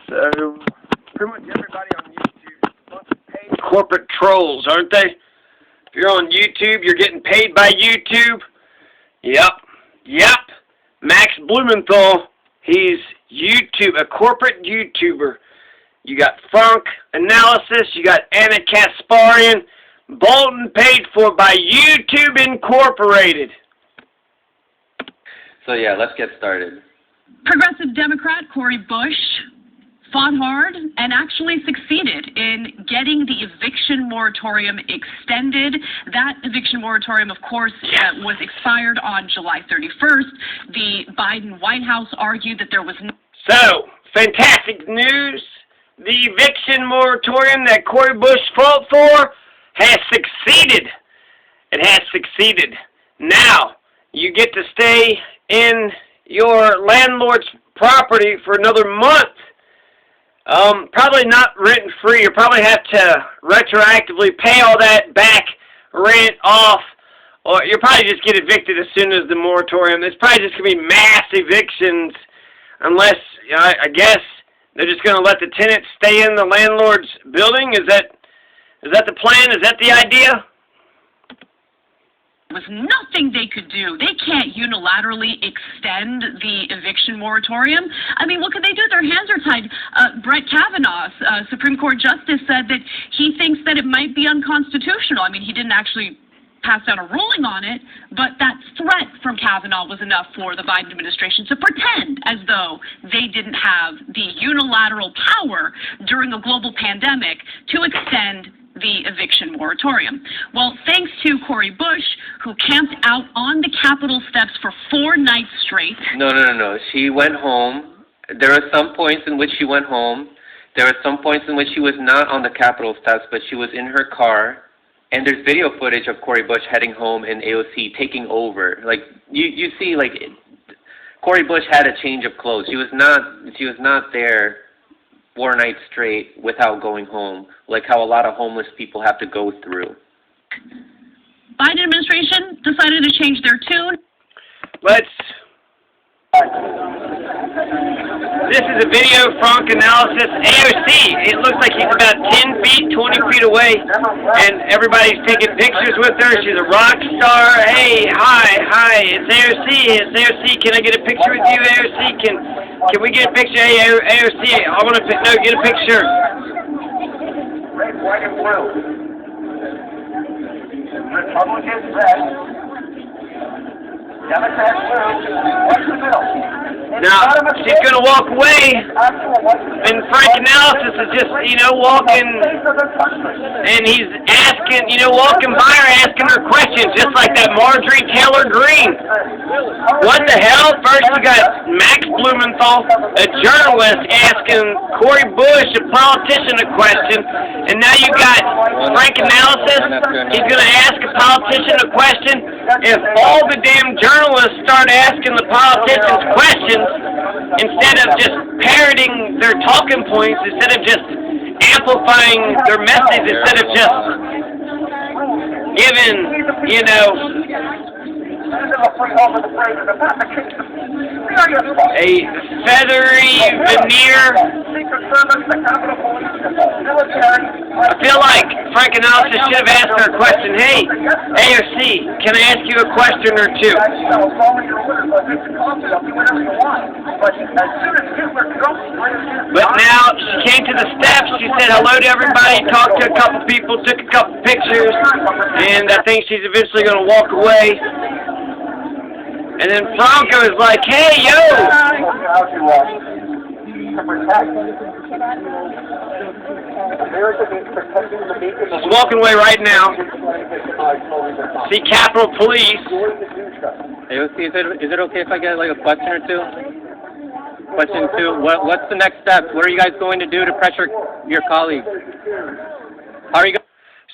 So, pretty much everybody on YouTube is a bunch of paid corporate trolls, aren't they? If you're on YouTube, you're getting paid by YouTube. Yep. Max Blumenthal, he's a corporate YouTuber. You got Franc Analysis, you got Anna Kasparian, Bolton paid for by YouTube Incorporated. So yeah, let's get started. Progressive Democrat Cori Bush fought hard and actually succeeded in getting the eviction moratorium extended. That eviction moratorium, of course, was expired on July 31st. The Biden White House argued that there was no... So, fantastic news. The eviction moratorium that Cori Bush fought for has succeeded. It has succeeded. Now, you get to stay in your landlord's property for another month. Probably not rent-free. You'll probably have to retroactively pay all that back rent off, or you'll probably just get evicted as soon as the moratorium. There's probably just going to be mass evictions unless, I guess, they're just going to let the tenants stay in the landlord's building. Is that the plan? Is that the idea? There was nothing they could do. They can't unilaterally extend the eviction moratorium. I mean, what could they do? Their hands are tied. Brett Kavanaugh, Supreme Court Justice, said that he thinks that it might be unconstitutional. I mean, he didn't actually pass down a ruling on it, but that threat from Kavanaugh was enough for the Biden administration to pretend as though they didn't have the unilateral power during a global pandemic to extend the eviction moratorium. Well, thanks to Cori Bush, who camped out on the Capitol steps for 4 nights straight. No. She went home. There are some points in which she went home. There are some points in which she was not on the Capitol steps, but she was in her car. And there's video footage of Cori Bush heading home and AOC taking over. Like you see, like Cori Bush had a change of clothes. She was not there 4 nights straight without going home, like how a lot of homeless people have to go through. Biden administration decided to change their tune. This is a video, Franc Analysis, AOC. It looks like he's about 10 feet, 20 feet away, and everybody's taking pictures with her. She's a rock star. Hey, hi, it's AOC. Can I get a picture with you, AOC? Can we get a picture? Hey, AOC, I want to get a picture. Red, white, and blue. Republicans red. Democrats blue. What's the middle? Now, she's going to walk away, and Franc Analysis is just, walking, and he's asking, walking by her, asking her questions, just like that Marjorie Taylor Greene. What the hell? First you got Max Blumenthal, a journalist, asking Cori Bush, a politician, a question, and now you got Franc Analysis. He's going to ask a politician a question. If all the damn journalists start asking the politicians questions, instead of just parroting their talking points, instead of just amplifying their message, instead of just giving, a feathery veneer. I feel like Franc Analysis should have asked her a question. Hey, AOC, can I ask you a question or two? But now she came to the steps. She said hello to everybody, talked to a couple people, took a couple pictures, and I think she's eventually going to walk away. And then Franco is like, hey, yo! She's walking away right now. See Capitol Police. AOC, is it okay if I get like a question or two? Question 2, what's the next step? What are you guys going to do to pressure your colleagues? How are you guys?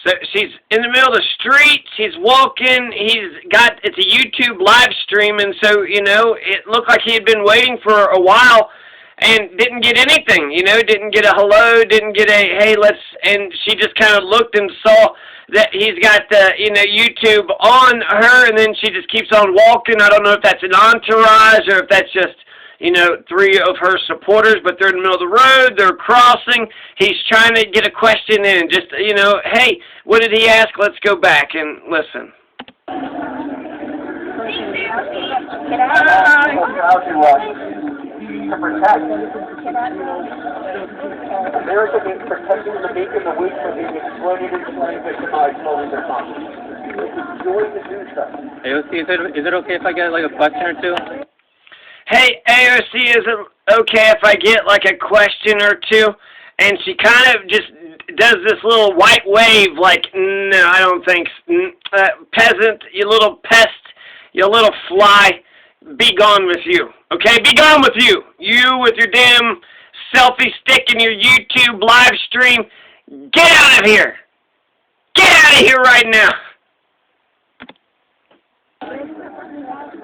So she's in the middle of the street, she's walking, it's a YouTube live stream, and so, it looked like he had been waiting for a while and didn't get anything, didn't get a hello, didn't get a, hey, and she just kind of looked and saw that he's got the, YouTube on her, and then she just keeps on walking. I don't know if that's an entourage or if that's just, you know, 3 of her supporters, but they're in the middle of the road, they're crossing. He's trying to get a question in, just, you know, hey, what did he ask? Let's go back and listen. To protect. America is protecting the meek and the weak from being exploited and victimized slowly but constantly. It's joy to do so. AOC, is it okay if I get like a question or two? Hey, AOC, is it okay if I get like a question or two? And she kind of just does this little white wave like, no, I don't think, peasant, you little pest, you little fly, be gone with you. Okay, be gone with you. You with your damn selfie stick in your YouTube live stream. Get out of here. Get out of here right now.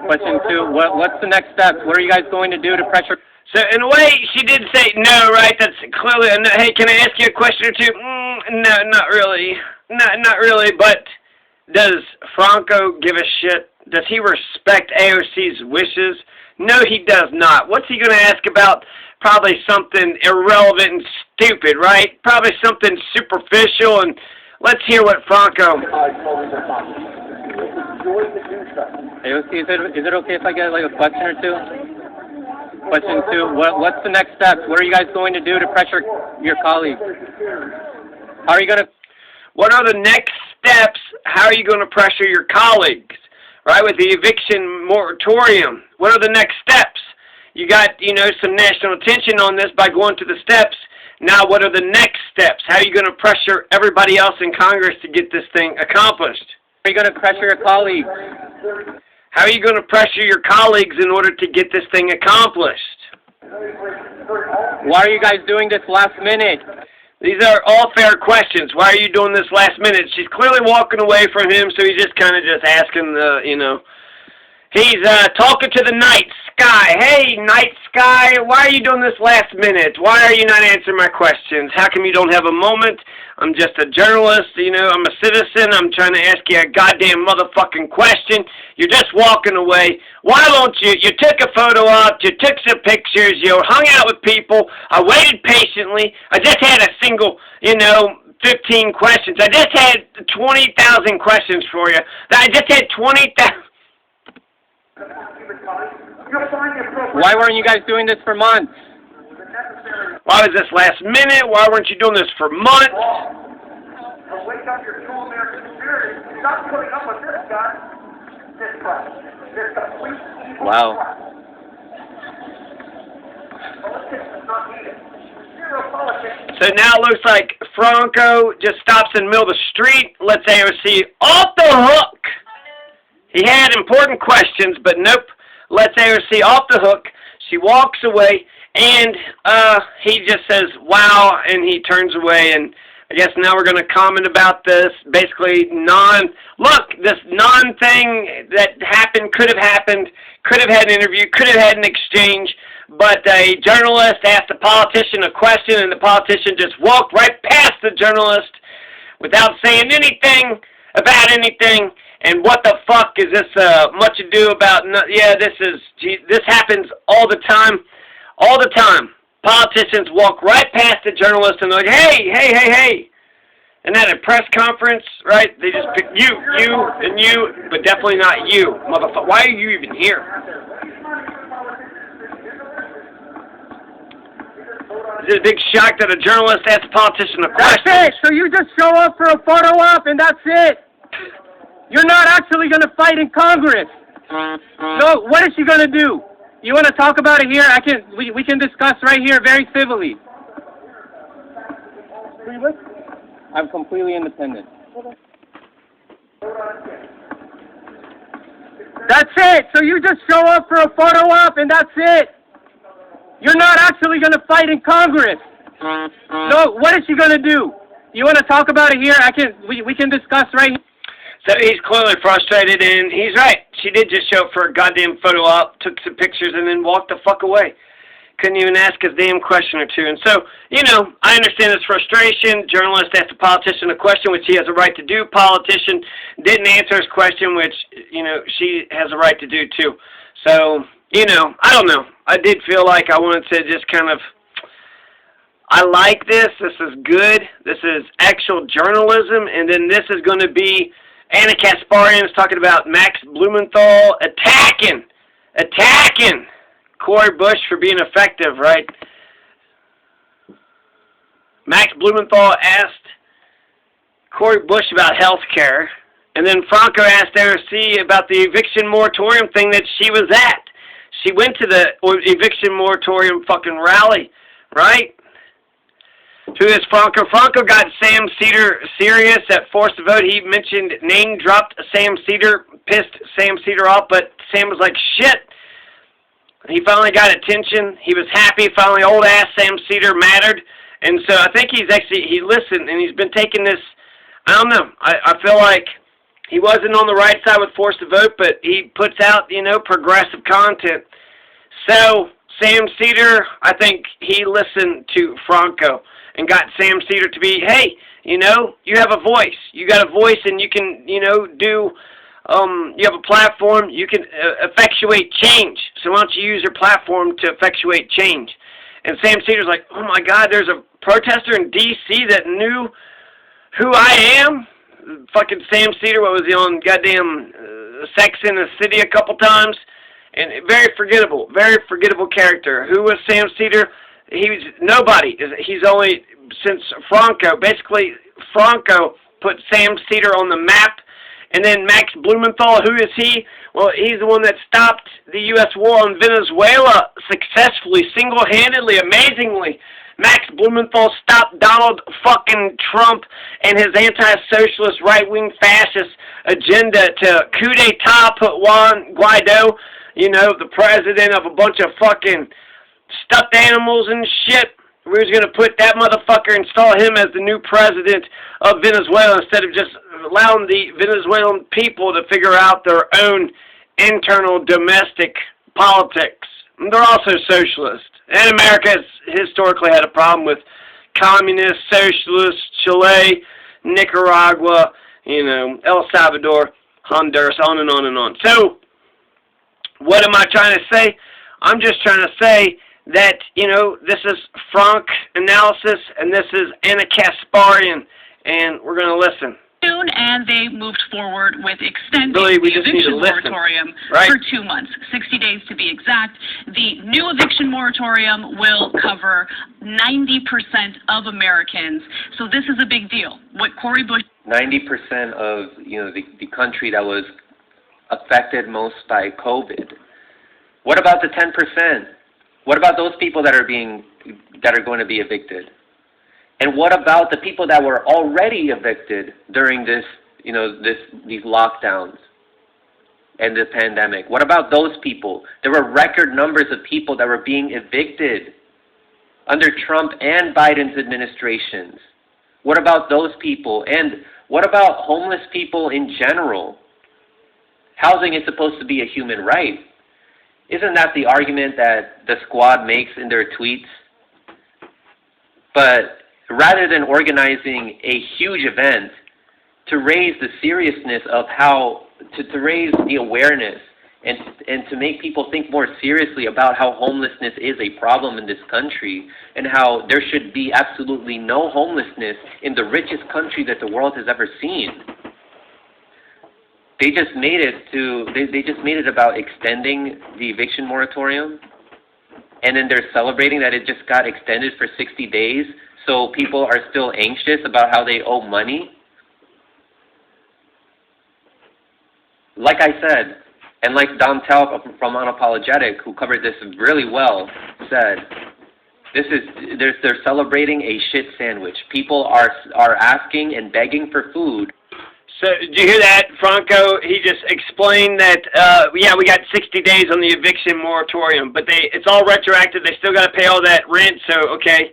Question 2, what's the next step? What are you guys going to do to pressure? So, in a way, she did say no, right? That's clearly a no. Hey, can I ask you a question or two? No, not really. Not really, but does Franco give a shit? Does he respect AOC's wishes? No, he does not. What's he going to ask about? Probably something irrelevant and stupid, right? Probably something superficial, and let's hear what Franco... AOC, is it okay if I get like a question or two? Question 2, what's the next steps? What are you guys going to do to pressure your colleagues? How are you going to... What are the next steps? How are you going to pressure your colleagues? Right, with the eviction moratorium. What are the next steps? You got, you know, some national attention on this by going to the steps. Now, what are the next steps? How are you going to pressure everybody else in Congress to get this thing accomplished? How are you going to pressure your colleagues? How are you going to pressure your colleagues in order to get this thing accomplished? Why are you guys doing this last minute? These are all fair questions. Why are you doing this last minute? She's clearly walking away from him, so he's just kind of just asking, you know. He's talking to the night sky. Hey, night sky, why are you doing this last minute? Why are you not answering my questions? How come you don't have a moment? I'm just a journalist, you know, I'm a citizen. I'm trying to ask you a goddamn motherfucking question. You're just walking away. Why won't you? You took a photo up, you took some pictures, you hung out with people. I waited patiently. I just had a single, you know, 15 questions. I just had 20,000 questions for you. I just had 20,000. Why weren't you guys doing this for months? Why was this last minute? Why weren't you doing this for months? Wake up your true American spirit. Stop putting up with this guy. This complete evil. Wow. Politics is not needed. Zero politics. So now it looks like Franco just stops in the middle of the street, lets AOC off the hook. He had important questions, but nope, lets AOC off the hook. She walks away, and he just says, wow, and he turns away, and I guess now we're going to comment about this, basically this non-thing that happened, could have had an interview, could have had an exchange, but a journalist asked a politician a question, and the politician just walked right past the journalist without saying anything about anything. And what the fuck is this much ado about? No, yeah, this happens all the time. All the time. Politicians walk right past the journalist and they're like, hey. And at a press conference, right, they just pick you, and you, but definitely not you, motherfucker. Why are you even here? Is it a big shock that a journalist asked a politician a question? That's it! So you just show up for a photo op and that's it? You're not actually going to fight in Congress. So what is she going to do? You want to talk about it here? We can discuss right here very civilly. I'm completely independent. That's it. So you just show up for a photo op and that's it. You're not actually going to fight in Congress. So what is she going to do? You want to talk about it here? We can discuss right here. So he's clearly frustrated, and he's right. She did just show up for a goddamn photo op, took some pictures, and then walked the fuck away. Couldn't even ask a damn question or two. And so, you know, I understand his frustration. Journalist asked a politician a question, which he has a right to do. Politician didn't answer his question, which, you know, she has a right to do too. So, you know, I don't know. I did feel like I wanted to just kind of, I like this. This is good. This is actual journalism. And then this is going to be Anna Kasparian is talking about Max Blumenthal attacking Cori Bush for being effective, right? Max Blumenthal asked Cori Bush about health care, and then Franco asked AOC about the eviction moratorium thing that she was at. She went to the eviction moratorium fucking rally, right? Who is Franco? Franco got Sam Cedar serious at Forced to Vote. He mentioned, name-dropped Sam Cedar, pissed Sam Cedar off, but Sam was like, shit. He finally got attention. He was happy. Finally, old-ass Sam Cedar mattered. And so I think he listened, and he's been taking this, I don't know, I feel like he wasn't on the right side with Forced to Vote, but he puts out, you know, progressive content. So Sam Cedar, I think he listened to Franco and got Sam Cedar to be, hey, you know, you have a voice. You got a voice, and you can, you know, do, you have a platform. You can effectuate change. So why don't you use your platform to effectuate change? And Sam Cedar's like, oh, my God, there's a protester in D.C. that knew who I am? Fucking Sam Cedar, what was he on goddamn Sex in the City a couple times? And very forgettable character. Who was Sam Cedar? He's nobody. He's only, since Franco, basically Franco put Sam Cedar on the map. And then Max Blumenthal, who is he? Well, he's the one that stopped the U.S. war on Venezuela successfully, single-handedly, amazingly. Max Blumenthal stopped Donald fucking Trump and his anti-socialist, right-wing fascist agenda to coup d'etat, put Juan Guaido, you know, the president of a bunch of fucking stuffed animals and shit. We was going to put that motherfucker, install him as the new president of Venezuela instead of just allowing the Venezuelan people to figure out their own internal domestic politics. And they're also socialist. And America has historically had a problem with communist, socialist, Chile, Nicaragua, you know, El Salvador, Honduras, on and on and on. So, what am I trying to say? I'm just trying to say that, you know, this is Franc analysis, and this is Anna Kasparian, and we're going to listen. And they moved forward with extending really, the eviction moratorium right? for 2 months, 60 days to be exact. The new eviction moratorium will cover 90% of Americans, so this is a big deal. What Cori Bush... 90% of, you know, the country that was affected most by COVID. What about the 10%? What about those people that are going to be evicted? And what about the people that were already evicted during this, you know, these lockdowns and the pandemic? What about those people? There were record numbers of people that were being evicted under Trump and Biden's administrations. What about those people? And what about homeless people in general? Housing is supposed to be a human right. Isn't that the argument that the squad makes in their tweets? But rather than organizing a huge event to raise the seriousness of how, to raise the awareness and to make people think more seriously about how homelessness is a problem in this country and how there should be absolutely no homelessness in the richest country that the world has ever seen. They just made it about extending the eviction moratorium, and then they're celebrating that it just got extended for 60 days, so people are still anxious about how they owe money. Like I said, and like Don Talk from Unapologetic, who covered this really well, said, they're celebrating a shit sandwich. People are asking and begging for food. So, did you hear that, Franco? He just explained that, yeah, we got 60 days on the eviction moratorium, but it's all retroactive. They still got to pay all that rent, so, okay.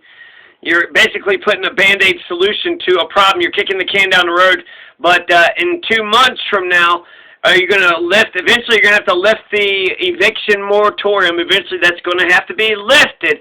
You're basically putting a Band-Aid solution to a problem. You're kicking the can down the road, but in 2 months from now, are you going to eventually you're going to have to lift the eviction moratorium. Eventually that's going to have to be lifted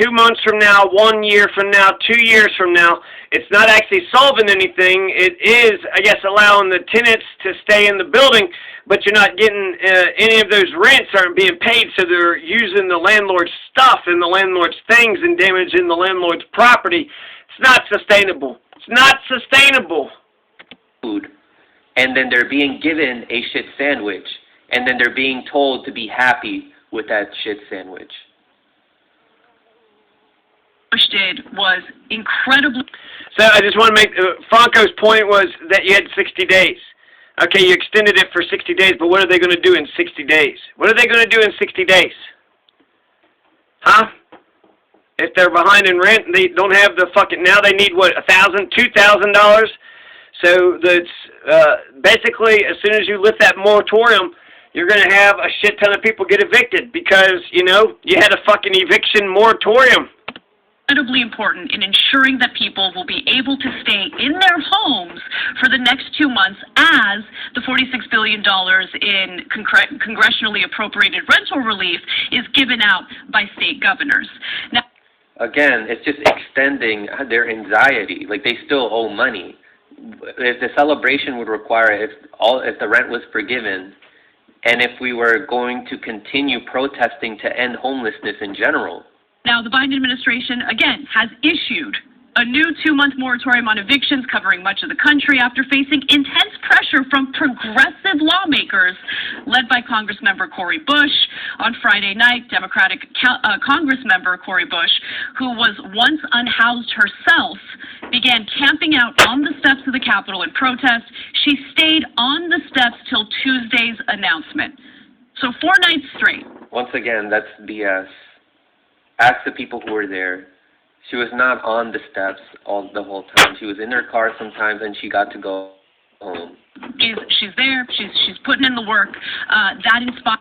2 months from now, 1 year from now, 2 years from now, it's not actually solving anything. It is, I guess, allowing the tenants to stay in the building, but you're not getting any of those rents aren't being paid, so they're using the landlord's stuff and the landlord's things and damaging the landlord's property. It's not sustainable. It's not sustainable. Food, and then they're being given a shit sandwich, and then they're being told to be happy with that shit sandwich. Bush did was incredibly. So I just want to make Franco's point was that you had 60 days. Okay, you extended it for 60 days, but what are they going to do in 60 days? What are they going to do in 60 days? Huh? If they're behind in rent, they don't have the fucking, now they need what, $1,000, $2,000? So that's basically as soon as you lift that moratorium, you're going to have a shit ton of people get evicted because, you know, you had a fucking eviction moratorium. Incredibly important in ensuring that people will be able to stay in their homes for the next 2 months as the $46 billion in congressionally appropriated rental relief is given out by state governors. Now, again, it's just extending their anxiety. Like, they still owe money. If the celebration would require if the rent was forgiven, and if we were going to continue protesting to end homelessness in general. Now, the Biden administration, again, has issued a new 2-month moratorium on evictions covering much of the country after facing intense pressure from progressive lawmakers led by Congressmember Cori Bush. On Friday night, Democratic Congressmember Cori Bush, who was once unhoused herself, began camping out on the steps of the Capitol in protest. She stayed on the steps till Tuesday's announcement. So 4 nights straight. Once again, that's BS. Ask the people who were there. She was not on the steps the whole time. She was in her car sometimes, and she got to go home. She's there. She's putting in the work. That inspired.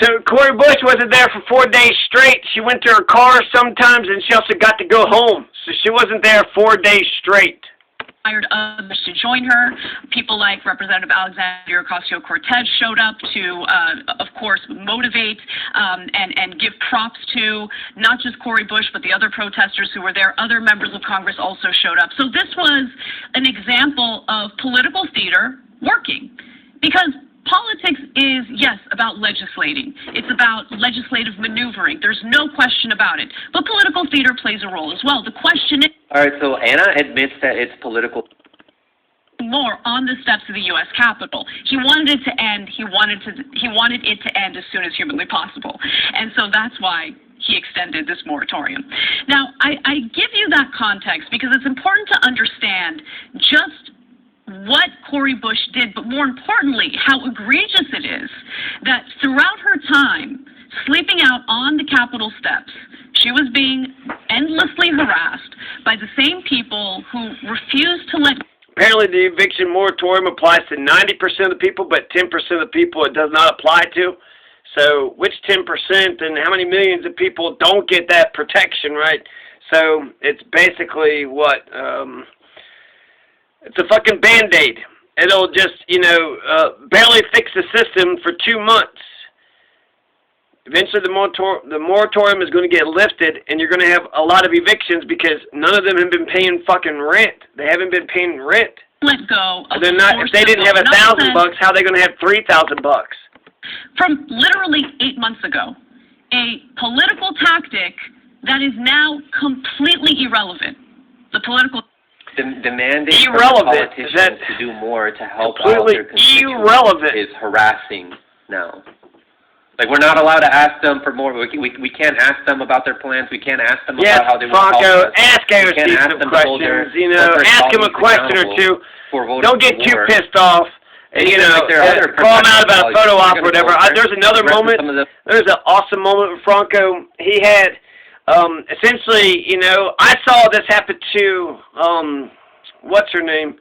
So Cori Bush wasn't there for 4 days straight. She went to her car sometimes, and she also got to go home. So she wasn't there 4 days straight. Others to join her. People like Representative Alexandria Ocasio-Cortez showed up to, of course, motivate and give props to not just Cori Bush, but the other protesters who were there. Other members of Congress also showed up. So this was an example of political theater working, because politics is, yes, about legislating. It's about legislative maneuvering. There's no question about it. But political theater plays a role as well. The question is... All right, so Anna admits that it's political. More on the steps of the U.S. Capitol. He wanted it to end. He wanted it to end as soon as humanly possible. And so that's why he extended this moratorium. Now, I give you that context because it's important to understand just what Cori Bush did, but more importantly, how egregious it is that throughout her time sleeping out on the Capitol steps, she was being endlessly harassed by the same people who refused to let... Apparently the eviction moratorium applies to 90% of the people, but 10% of the people it does not apply to. So which 10% and how many millions of people don't get that protection, right? So it's basically what... it's a fucking Band-Aid. It'll just, you know, barely fix the system for 2 months. Eventually the moratorium is going to get lifted, and you're going to have a lot of evictions because none of them have been paying fucking rent. They haven't been paying rent. Let go of they're not, if they didn't have $1,000 bucks, how are they going to have $3,000 bucks? From literally 8 months ago, a political tactic that is now completely irrelevant. The political... Demanding irrelevant. politicians to do more to help out their constituents is harassing now. Like, we're not allowed to ask them for more. We can't ask them about their plans. We can't ask them about how they want to help us. Ask AOC some questions. You know, ask him a question or two. Don't get too pissed off. And, you know, call him out about a photo op or whatever. There's another moment. There's an awesome moment with Franco. He had, essentially, you know, I saw this happen to, what's her name?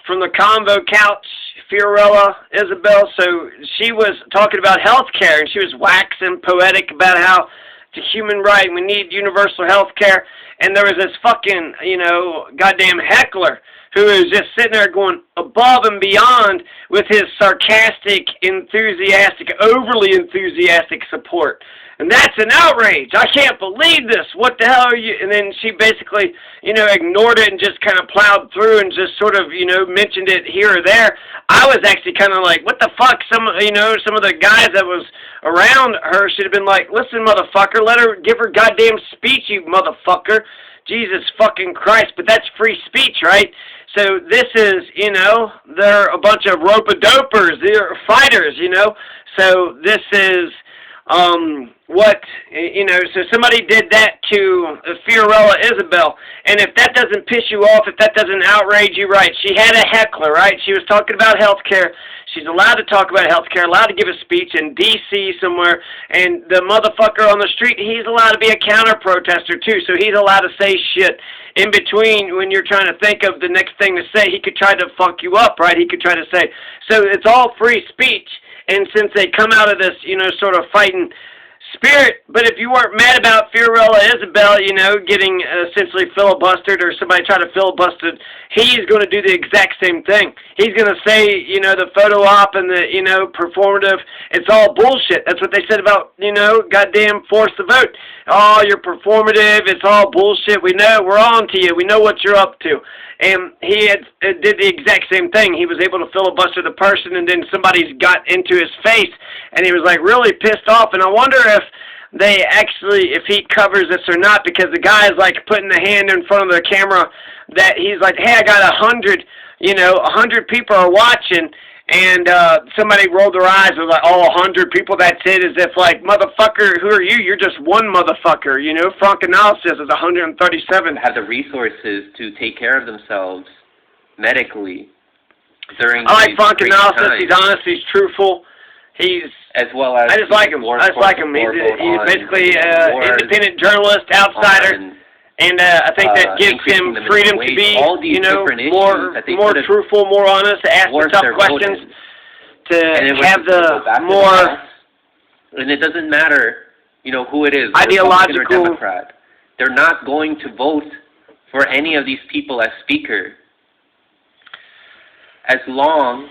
From the Convo couch, Fiorella Isabel. So she was talking about health care, and she was waxing poetic about how it's a human right, we need universal health care. And there was this fucking, you know, goddamn heckler who was just sitting there going above and beyond with his sarcastic, enthusiastic, overly enthusiastic support. And that's an outrage. I can't believe this. What the hell are you? And then she basically, ignored it and just kind of plowed through and just sort of, mentioned it here or there. I was actually kind of like, what the fuck? Some of the guys that was around her should have been like, listen, motherfucker, let her give her goddamn speech, you motherfucker. Jesus fucking Christ. But that's free speech, right? So this is, they're a bunch of rope-a-dopers. They're fighters, So this is, so somebody did that to Fiorella Isabel. And if that doesn't piss you off, if that doesn't outrage you, right, she had a heckler, right? She was talking about health care. She's allowed to talk about health care, allowed to give a speech in D.C. somewhere. And the motherfucker on the street, he's allowed to be a counter-protester, too. So he's allowed to say shit in between when you're trying to think of the next thing to say. He could try to fuck you up, right? He could try to say. So it's all free speech. And since they come out of this, sort of fighting spirit, but if you weren't mad about Fiorella Isabel, getting essentially filibustered or somebody trying to filibuster, he's going to do the exact same thing. He's going to say, the photo op and the, performative, it's all bullshit. That's what they said about, goddamn force the vote. Oh, you're performative, it's all bullshit. We know, we're on to you. We know what you're up to. And he did the exact same thing. He was able to filibuster the person, and then somebody's got into his face, and he was like really pissed off. And I wonder if they actually, if he covers this or not, because the guy is like putting the hand in front of the camera that he's like, hey, I got 100, 100 people are watching. And somebody rolled their eyes and was like, oh, 100 people, that's it, as if like, motherfucker, who are you? You're just one motherfucker, Franc analysis is 137. Have the resources to take care of themselves medically during I like Franc analysis. He's honest, he's truthful. He's, as well as, I just like him. I just like him. He's basically an independent journalist, outsider. And I think that gives him freedom to be, more truthful, more honest, to ask the tough questions, to have the more... And it doesn't matter, who it is, ideological Republican or Democrat. They're not going to vote for any of these people as speaker as long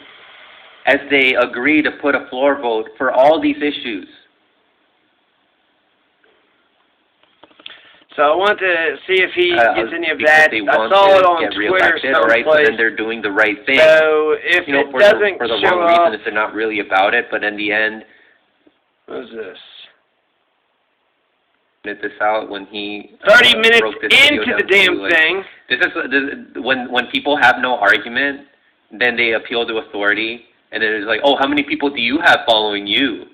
as they agree to put a floor vote for all these issues. So I want to see if he gets any of that. I saw it on Twitter someplace. Right, so then they're doing the right thing. So if it doesn't for the show wrong up, reason, if they're not really about it, but in the end, what is this? This out when he 30 minutes into the damn thing. This is when people have no argument, then they appeal to authority, and then it's like, oh, how many people do you have following you?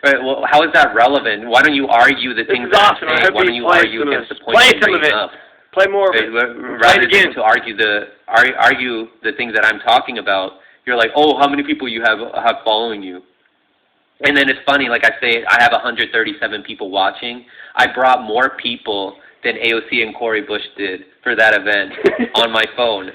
Right, well, how is that relevant? Why don't you argue the things that I'm saying? Why don't you argue against the points I'm bringing up? Play more of it. Rather than to argue the things that I'm talking about, you're like, oh, how many people you have following you? And then it's funny, like I say, I have 137 people watching. I brought more people than AOC and Cori Bush did for that event on my phone.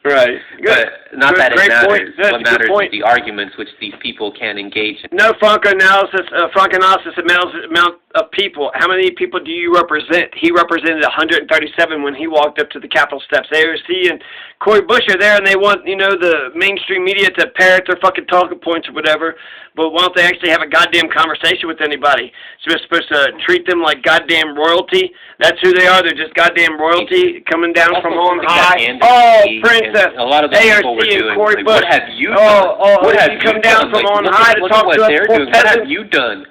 Right. Good. But not that it matters. What matters is the arguments which these people can engage in. No Franco analysis, amount of people. How many people do you represent? He represented 137 when he walked up to the Capitol steps. AOC and Cori Bush are there, and they want, the mainstream media to parrot their fucking talking points or whatever. But why don't they actually have a goddamn conversation with anybody? So we're supposed to treat them like goddamn royalty. That's who they are. They're just goddamn royalty coming down from on high. Oh, princess. A lot of the people were doing. Cori Bush. What have you done? What have you come down from on high to talk to us? What have you done?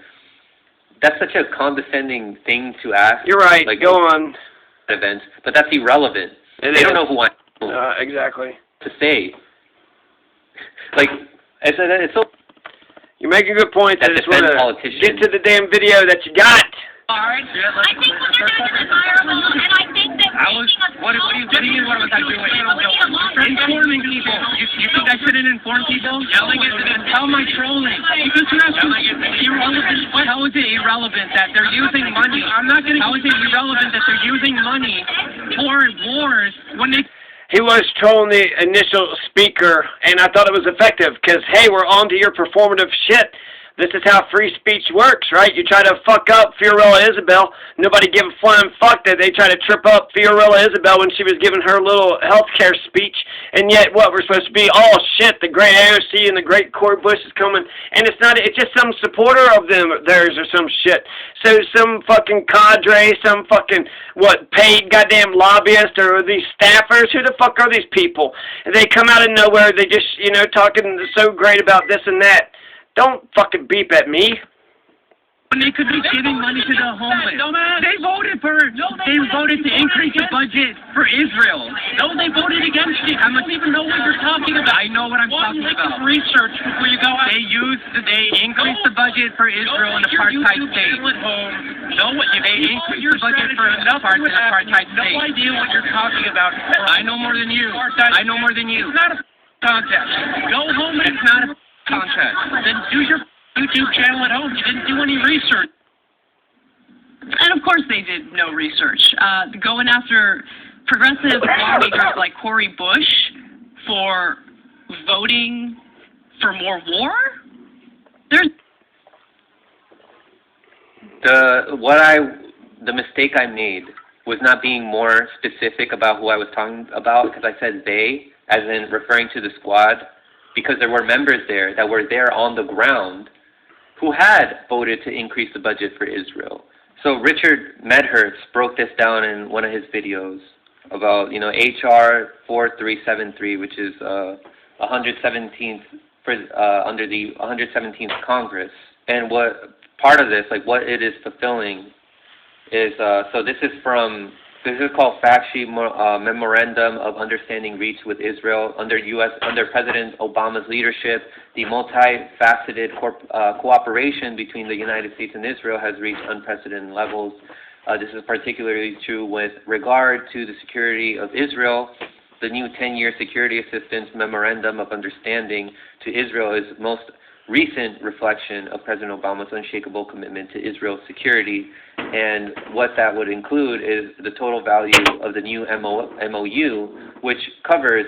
That's such a condescending thing to ask. You're right. Go on. Events, but that's irrelevant. They don't know who I am. Exactly. To say. Like, it's so... You make a good point. I just want to get to the damn video that you got. I think what you're doing is desirable, and I think that what was I doing? Informing people. You think I shouldn't inform people? Yelling at them. How am I trolling? Because you're asking irrelevant. How is it irrelevant that they're using money? How is it irrelevant that they're using money for wars when they... He was trolling the initial speaker, and I thought it was effective because, hey, we're on to your performative shit. This is how free speech works, right? You try to fuck up Fiorella Isabel. Nobody give a flying fuck that they try to trip up Fiorella Isabel when she was giving her little healthcare speech. And yet, what, we're supposed to be, oh shit, the great AOC and the great Cori Bush is coming. And it's not, it's just some supporter of theirs or some shit. So some fucking cadre, some fucking, what, paid goddamn lobbyist or these staffers, who the fuck are these people? And they come out of nowhere, they just, you know, talking so great about this and that. Don't fucking beep at me. They could be giving money to the homeless. They voted to increase the budget for Israel. No, they voted against it. I must even know what you're talking about. I know what I'm talking about. Research before you go out. They increased the budget for Israel in apartheid state. They increased the budget for apartheid state. No idea what you're talking about. I know more than you. I know more than you. It's not a contest. Go home and it's not a contest. Then do your YouTube channel at home. You didn't do any research. And of course they did no research. Going after progressive lawmakers like Cori Bush for voting for more war? The mistake I made was not being more specific about who I was talking about, because I said they, as in referring to the squad, because there were members there that were there on the ground who had voted to increase the budget for Israel. So Richard Medhurst broke this down in one of his videos about, you know, HR 4373, which is 117th under the 117th Congress. And what part of this, like what it is fulfilling, is so this is called Fact Sheet Memorandum of Understanding reached with Israel under President Obama's leadership. The multifaceted cooperation between the United States and Israel has reached unprecedented levels. This is particularly true with regard to the security of Israel. The new 10-year Security Assistance Memorandum of Understanding to Israel is most recent reflection of President Obama's unshakable commitment to Israel's security. And what that would include is the total value of the new MOU, which covers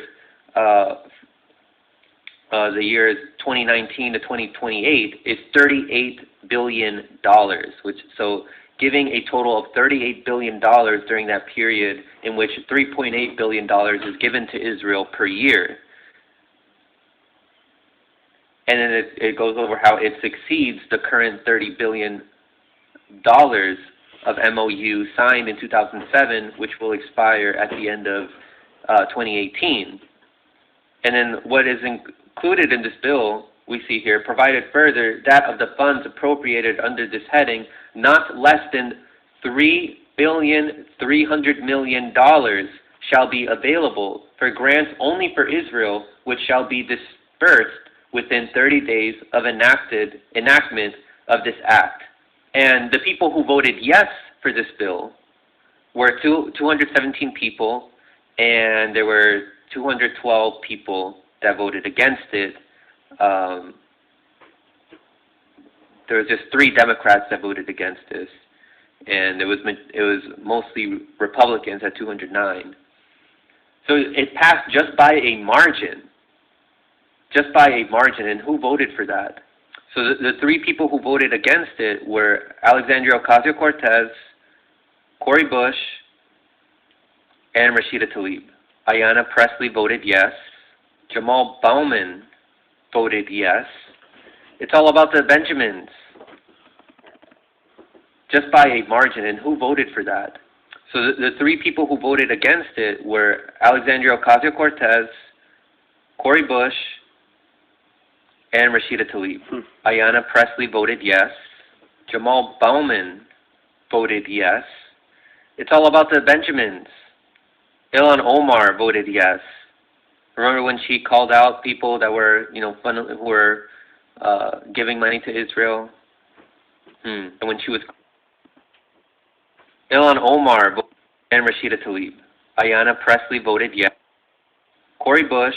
the years 2019 to 2028, is $38 billion, so giving a total of $38 billion during that period, in which $3.8 billion is given to Israel per year. And then it goes over how it succeeds the current $30 billion of MOU signed in 2007, which will expire at the end of 2018. And then what is included in this bill, we see here, provided further that of the funds appropriated under this heading, not less than $3.3 billion shall be available for grants only for Israel, which shall be dispersed within 30 days of enactment of this act. And the people who voted yes for this bill were 217 people, and there were 212 people that voted against it. There was just 3 Democrats that voted against this, and it was mostly Republicans at 209. So it passed just by a margin. And who voted for that? So the 3 people who voted against it were Alexandria Ocasio-Cortez, Cori Bush, and Rashida Tlaib. Ayanna Pressley voted yes. Jamal Bowman voted yes. It's all about the Benjamins. Just by a margin. And who voted for that? So the 3 people who voted against it were Alexandria Ocasio-Cortez, Cori Bush, and Rashida Tlaib. Ayanna Pressley voted yes. Jamal Bowman voted yes. It's all about the Benjamins. Ilhan Omar voted yes. Remember when she called out people that were, who were giving money to Israel? And when she was... Ilhan Omar and Rashida Tlaib. Ayanna Pressley voted yes. Cori Bush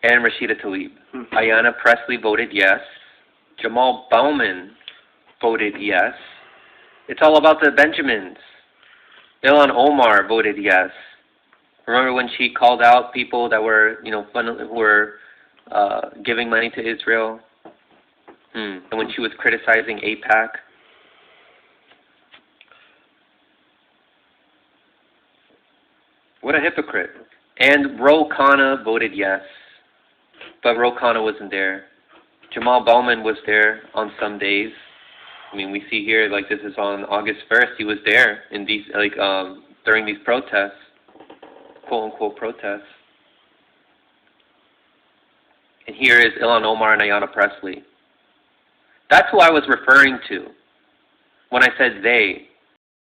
and Rashida Tlaib. Ayanna Pressley voted yes. Jamal Bowman voted yes. It's all about the Benjamins. Ilhan Omar voted yes. Remember when she called out people that were, who were giving money to Israel? And when she was criticizing AIPAC. What a hypocrite. And Ro Khanna voted yes, but Ro Khanna wasn't there. Jamal Bowman was there on some days. I mean, we see here, like, this is on August 1st, he was there in these, like, during these protests, quote-unquote protests. And here is Ilhan Omar and Ayanna Pressley. That's who I was referring to when I said they.